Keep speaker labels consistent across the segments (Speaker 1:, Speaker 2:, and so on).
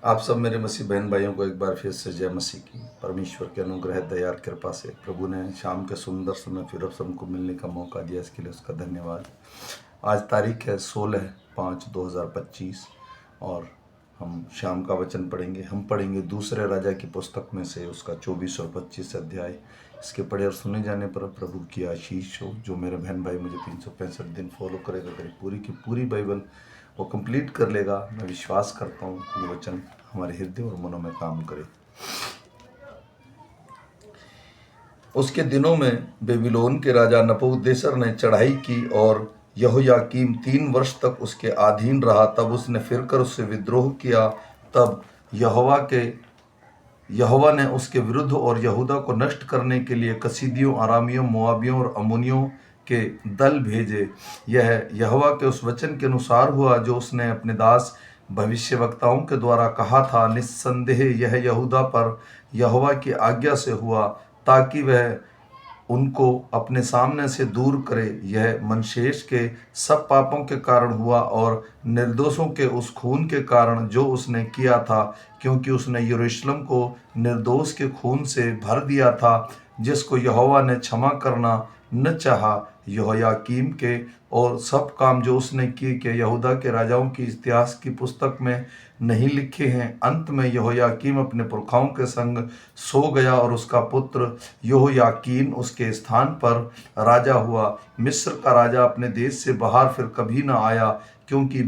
Speaker 1: आप सब मेरे मसीह बहन भाइयों को एक बार फिर से जय मसीह की। परमेश्वर के अनुग्रह दया और कृपा से प्रभु ने शाम के सुंदर समय फिर अब सबको मिलने का मौका दिया, इसके लिए उसका धन्यवाद। आज तारीख है 16/5/2025 और हम शाम का वचन पढ़ेंगे। हम पढ़ेंगे दूसरे राजा की पुस्तक में से उसका 24 और 25 अध्याय। इसके पढ़े और सुने जाने पर प्रभु की आशीष हो। जो मेरे बहन भाई मुझे 365 दिन फॉलो करेगा, करीब पूरी की पूरी बाइबल वो कंप्लीट कर लेगा। मैं विश्वास करता हूँ कि ये वचन हमारे हृदय और मनों में काम करे। उसके दिनों में बेबीलोन के राजा नबूकदनेस्सर ने चढ़ाई की और यहोयाकीम 3 वर्ष तक उसके अधीन रहा। तब उसने फिरकर उससे विद्रोह किया। तब यहोवा ने उसके विरुद्ध और यहूदा को नष्ट करने के लिए कसीदियों, अरामियों, मोआबियों और अम्मोनियों के दल भेजे। यह यहोवा के उस वचन के अनुसार हुआ जो उसने अपने दास भविष्यवक्ताओं के द्वारा कहा था। निस्संदेह यह यहूदा पर यहोवा की आज्ञा से हुआ, ताकि वह उनको अपने सामने से दूर करे। यह मनशेष के सब पापों के कारण हुआ और निर्दोषों के उस खून के कारण जो उसने किया था, क्योंकि उसने यरूशलेम को निर्दोष के खून से भर दिया था, जिसको यहोवा ने क्षमा करना न चाहा। यहोयाकीम के और सब काम जो उसने किए कि यहूदा के राजाओं की इतिहास की पुस्तक में नहीं लिखे हैं। अंत में यहोयाकीम अपने पुरखाओं के संग सो गया और उसका पुत्र यहोयाकीन उसके स्थान पर राजा हुआ। मिस्र का राजा अपने देश से बाहर फिर कभी न आया, क्योंकि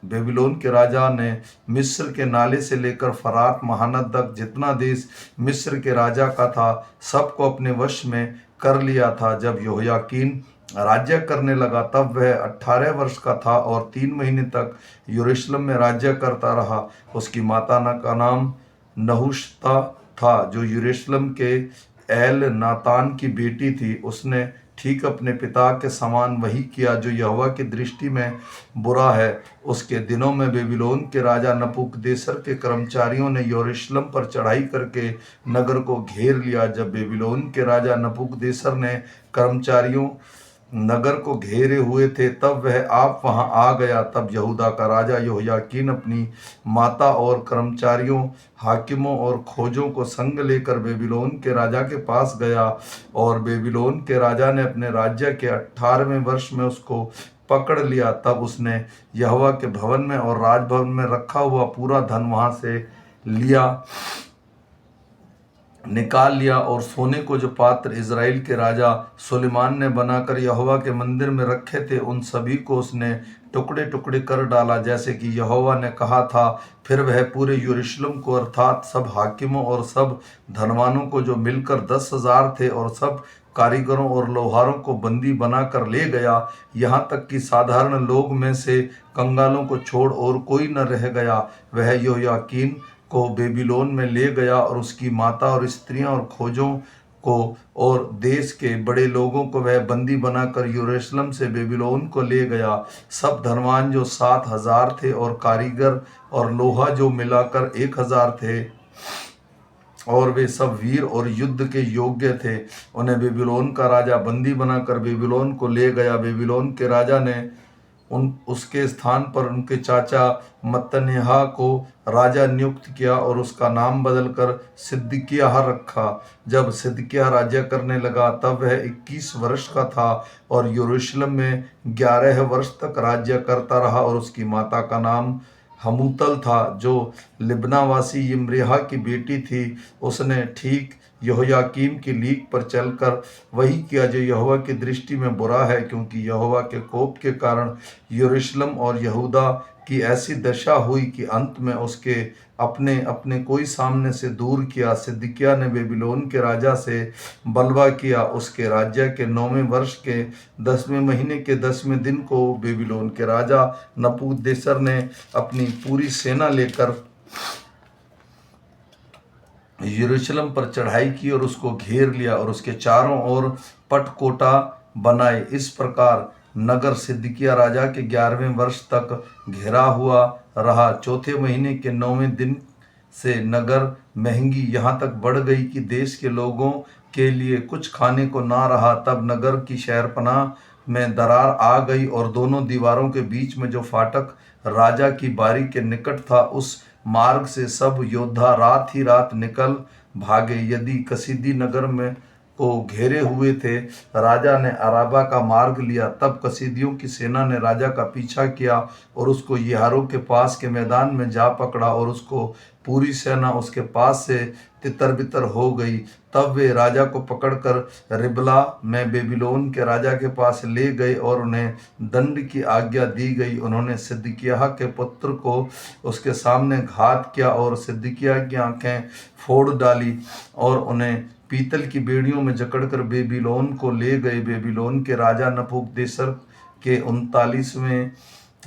Speaker 1: बेबीलोन के राजा ने मिस्र के नाले से लेकर फरात महानद तक जितना देश मिस्र के राजा का था, सबको अपने वश में कर लिया था। जब यहोयाकीन राज्य करने लगा, तब वह 18 वर्ष का था और 3 महीने तक यरूशलेम में राज्य करता रहा। उसकी माता का नाम नहुशता था, जो यरूशलेम के एल नातान की बेटी थी। उसने ठीक अपने पिता के समान वही किया जो यहोवा की दृष्टि में बुरा है। उसके दिनों में बेबीलोन के राजा नबूकदनेस्सर के कर्मचारियों ने यरूशलेम पर चढ़ाई करके नगर को घेर लिया। जब बेबीलोन के राजा नबूकदनेस्सर ने कर्मचारियों नगर को घेरे हुए थे, तब वह आप वहां आ गया। तब यहूदा का राजा यहोयाकीन अपनी माता और कर्मचारियों, हाकिमों और खोजों को संग लेकर बेबीलोन के राजा के पास गया, और बेबीलोन के राजा ने अपने राज्य के 18वें वर्ष में उसको पकड़ लिया। तब उसने यहोवा के भवन में और राजभवन में रखा हुआ पूरा धन वहां से निकाल लिया, और सोने को जो पात्र इज़राइल के राजा सुलेमान ने बनाकर यहोवा के मंदिर में रखे थे, उन सभी को उसने टुकड़े टुकड़े कर डाला, जैसे कि यहोवा ने कहा था। फिर वह पूरे यरूशलेम को अर्थात सब हाकिमों और सब धनवानों को, जो मिलकर 10,000 थे, और सब कारीगरों और लोहारों को बंदी बनाकर ले गया, यहाँ तक कि साधारण लोग में से कंगालों को छोड़ और कोई न रह गया। वह यहोयाकीन को बेबीलोन में ले गया और उसकी माता और स्त्रियां और खोजों को और देश के बड़े लोगों को वह बंदी बनाकर यरूशलेम से बेबीलोन को ले गया। सब धनवान जो 7,000 थे और कारीगर और लोहा जो मिलाकर 1,000 थे, और वे सब वीर और युद्ध के योग्य थे, उन्हें बेबीलोन का राजा बंदी बनाकर बेबीलोन को ले गया। बेबीलोन के राजा ने उसके स्थान पर उनके चाचा मत्तन्याह को राजा नियुक्त किया और उसका नाम बदलकर सिदकिय्याह रखा। जब सिदकिय्याह राज्य करने लगा, तब वह 21 वर्ष का था और यरूशलेम में 11 वर्ष तक राज्य करता रहा। और उसकी माता का नाम हमूतल था, जो लिब्नावासी यिम्रिय्याह की बेटी थी। उसने ठीक यहोयाकीम की लीक पर चलकर वही किया जो यहोवा की दृष्टि में बुरा है, क्योंकि यहोवा के कोप के कारण यरूशलेम और यहूदा की ऐसी दशा हुई कि अंत में उसके अपने अपने कोई सामने से दूर किया। सिदकिय्याह ने बेबीलोन के राजा से बलवा किया। उसके राज्य के 9वें वर्ष के 10वें महीने के 10वें दिन को बेबीलोन के राजा नबूकदनेस्सर ने अपनी पूरी सेना लेकर यरूशलेम पर चढ़ाई की और उसको घेर लिया और उसके चारों ओर पटकोटा बनाए। इस प्रकार नगर सिदकिय्याह राजा के 11वें वर्ष तक घिरा हुआ रहा। चौथे महीने के 9वें दिन से नगर महंगी यहाँ तक बढ़ गई कि देश के लोगों के लिए कुछ खाने को ना रहा। तब नगर की शहरपनाह में दरार आ गई और दोनों दीवारों के बीच में जो फाटक राजा की बारी के निकट था, उस मार्ग से सब योद्धा रात ही रात निकल भागे। यदि कसीदी नगर में को घेरे हुए थे, राजा ने अराबा का मार्ग लिया। तब कसीदियों की सेना ने राजा का पीछा किया और उसको यारों के पास के मैदान में जा पकड़ा, और उसको पूरी सेना उसके पास से तितर बितर हो गई। तब वे राजा को पकड़कर रिबला में बेबीलोन के राजा के पास ले गए और उन्हें दंड की आज्ञा दी गई। उन्होंने सिदकिय्याह के पुत्र को उसके सामने घात किया और सिदकिय्याह की आंखें फोड़ डाली और उन्हें पीतल की बेड़ियों में जकड़कर बेबीलोन को ले गए। बेबीलोन के राजा नबूकदनेस्सर के 39वें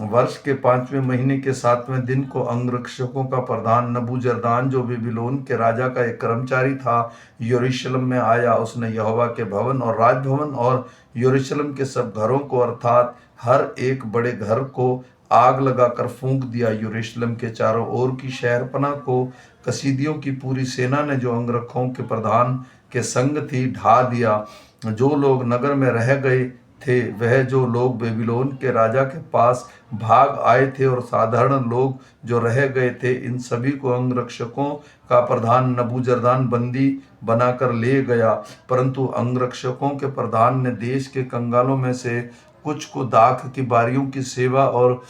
Speaker 1: वर्ष के 5वें महीने के 7वें दिन को अंगरक्षकों का प्रधान नबूजरदान, जो बेबीलोन के राजा का एक कर्मचारी था, यरूशलेम में आया। उसने यहोवा के भवन और राजभवन और यरूशलेम के सब घरों को, अर्थात हर एक बड़े घर को आग लगाकर फूंक दिया। यरूशलेम के चारों ओर की शहरपनाह को कसीदियों की पूरी सेना ने, जो अंगरक्षकों के प्रधान के संग थी, ढा दिया। जो लोग नगर में रह गए थे, वह जो लोग बेबीलोन के राजा के पास भाग आए थे और साधारण लोग जो रह गए थे, इन सभी को अंगरक्षकों का प्रधान नबूजरदान बंदी बनाकर ले गया। परंतु अंगरक्षकों के प्रधान ने देश के कंगालों में से कुछ को दाख की बारियों की सेवा और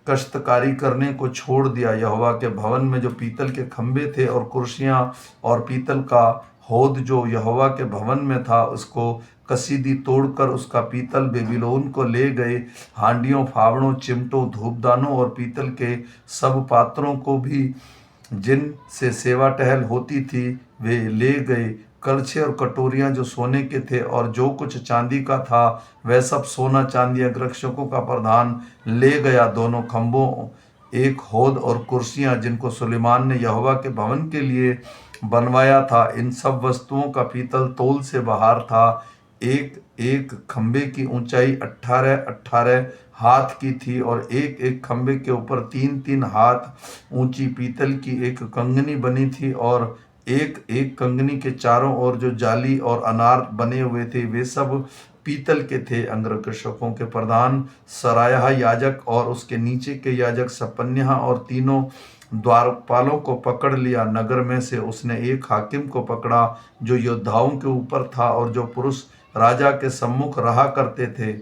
Speaker 1: कश्तकारी करने को छोड़ दिया। यहोवा के भवन में जो पीतल के खंभे थे और कुर्सियां और पीतल का हौद जो यहोवा के भवन में था, उसको कसीदी तोड़कर उसका पीतल बेबीलोन को ले गए। हांडियों, फावड़ों, चिमटों, धूपदानों और पीतल के सब पात्रों को भी, जिन से सेवा टहल होती थी, वे ले गए। कड़छे और कटोरियां जो सोने के थे और जो कुछ चांदी का था, वह सब सोना चांदी अंगरक्षकों का प्रधान ले गया। दोनों खंभों, एक हौद और कुर्सियां जिनको सुलेमान ने यहोवा के भवन के लिए बनवाया था, इन सब वस्तुओं का पीतल तौल से बाहर था। एक एक खंभे की ऊंचाई 18-18 हाथ की थी और एक एक खंभे के ऊपर 3-3 हाथ ऊंची पीतल की एक कंगनी बनी थी, और एक एक कंगनी के चारों ओर जो जाली और अनार बने हुए थे, वे सब पीतल के थे। अंगरक्षकों के प्रधान सरायाह याजक और उसके नीचे के याजक सपन्याह और तीनों द्वारपालों को पकड़ लिया। नगर में से उसने एक हाकिम को पकड़ा जो योद्धाओं के ऊपर था और जो पुरुष राजा के सम्मुख रहा करते थे।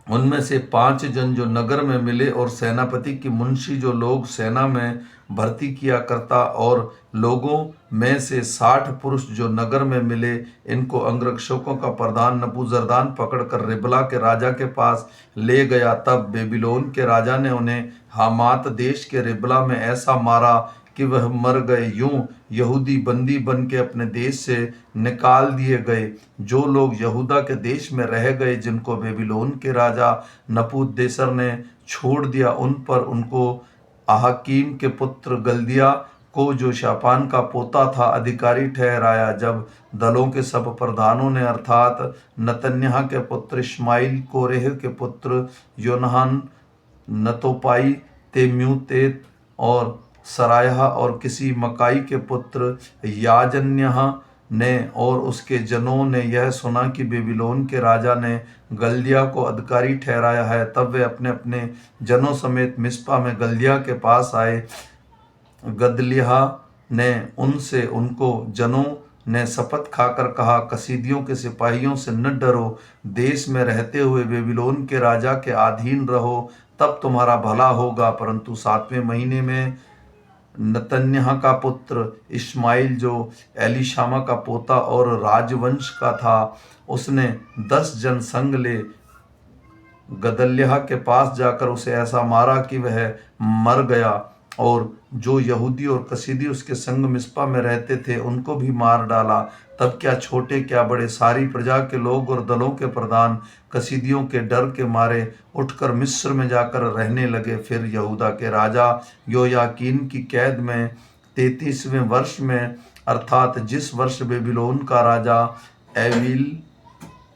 Speaker 1: उनमें से 5 जन जो नगर में मिले, और सेनापति की मुंशी जो लोग सेना में भर्ती किया करता, और लोगों में से 60 पुरुष जो नगर में मिले। इनको अंगरक्षकों का प्रधान नबूजरदान पकड़कर रिबला के राजा के पास ले गया। तब बेबीलोन के राजा ने उन्हें हामात देश के रिबला में ऐसा मारा कि वह मर गए। यूं यहूदी बंदी बन के अपने देश से निकाल दिए गए। जो लोग यहूदा के देश में रह गए, जिनको बेबीलोन के राजा नबूकदनेस्सर ने छोड़ दिया, उन पर उनको आहकीम के पुत्र गल्दिया को, जो शापान का पोता था, अधिकारी ठहराया। जब दलों के सब प्रधानों ने, अर्थात नतन्याह के पुत्र इश्माइल, कोरेह के पुत्र योनहान, नतोपाई, तेम्यूतेत और सरायाह और किसी मकाई के पुत्र याजन्याह ने और उसके जनों ने यह सुना कि बेबीलोन के राजा ने गल्दिया को अधिकारी ठहराया है, तब वे अपने अपने जनों समेत मिस्पा में गल्दिया के पास आए। गदल्याह ने उनसे, उनको जनों ने शपथ खाकर कहा, कसीदियों के सिपाहियों से न डरो, देश में रहते हुए बेबीलोन के राजा के अधीन रहो, तब तुम्हारा भला होगा। परंतु 7वें महीने में नतन्याह का पुत्र इश्माइल, जो एलीशामा का पोता और राजवंश का था, उसने 10 जन संग ले गदल्याह के पास जाकर उसे ऐसा मारा कि वह मर गया, और जो यहूदी और कसीदी उसके संग मिस्पा में रहते थे, उनको भी मार डाला। तब क्या छोटे क्या बड़े, सारी प्रजा के लोग और दलों के प्रधान कसीदियों के डर के मारे उठकर मिस्र में जाकर रहने लगे। फिर यहूदा के राजा योयाकीन की कैद में 33वें वर्ष में, अर्थात जिस वर्ष बेबीलोन का राजा एविल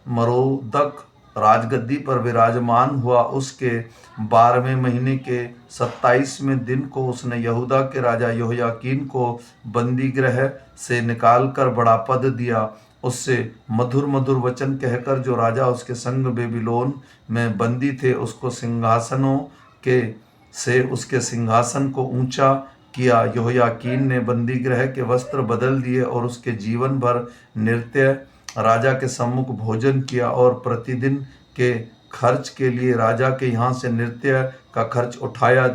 Speaker 1: मरोदक राजगद्दी पर विराजमान हुआ, उसके 12वें महीने के 27वें दिन को उसने यहूदा के राजा योयाकीन को बंदीगृह से निकालकर बड़ा पद दिया। उससे मधुर मधुर वचन कहकर जो राजा उसके संग बेबीलोन में बंदी थे उसको सिंहासनों के से उसके सिंहासन को ऊंचा किया। यहोयाकीन ने बंदी गृह के वस्त्र बदल दिए और उसके जीवन भर नृत्य राजा के सम्मुख भोजन किया और प्रतिदिन के खर्च के लिए राजा के यहाँ से नृत्य का खर्च उठाया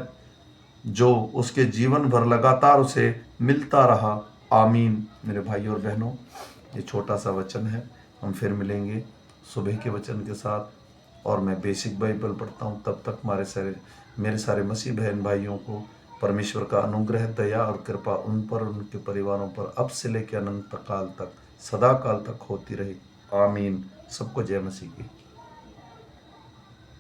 Speaker 1: जो उसके जीवन भर लगातार उसे मिलता रहा। आमीन। मेरे भाई और बहनों, ये छोटा सा वचन है। हम फिर मिलेंगे सुबह के वचन के साथ और मैं बेसिक बाइबल पढ़ता हूँ। तब तक मेरे सारे मसीह बहन भाइयों को परमेश्वर का अनुग्रह, दया और कृपा उन पर, उनके परिवारों पर अब से लेकर अनंत काल तक, सदा काल तक होती रहे। आमीन। सबको जय मसीह की।